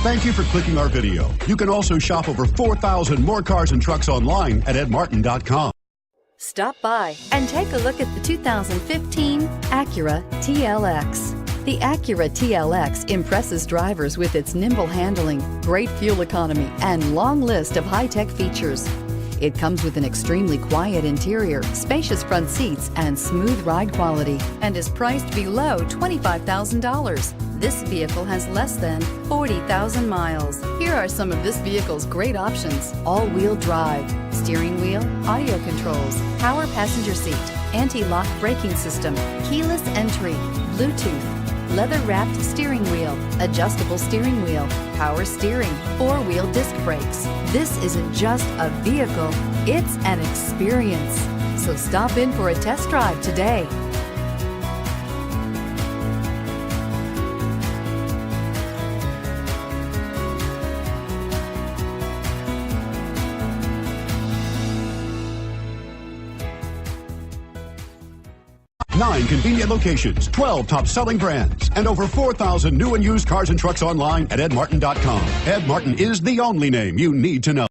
Thank you for clicking our video. You can also shop over 4,000 more cars and trucks online at edmartin.com. Stop by and take a look at the 2015 ACURA TLX. The ACURA TLX impresses drivers with its nimble handling, great fuel economy, and long list of high-tech features. It comes with an extremely quiet interior, spacious front seats, and smooth ride quality, and is priced below $25,000. This vehicle has less than 40,000 miles. Here are some of this vehicle's great options: all-wheel drive, steering wheel audio controls, power passenger seat, anti-lock braking system, keyless entry, Bluetooth, leather-wrapped steering wheel, adjustable steering wheel, power steering, four-wheel disc brakes. This isn't just a vehicle, it's an experience. So stop in for a test drive today. Nine convenient locations, 12 top-selling brands, and over 4,000 new and used cars and trucks online at edmartin.com. Ed Martin is the only name you need to know.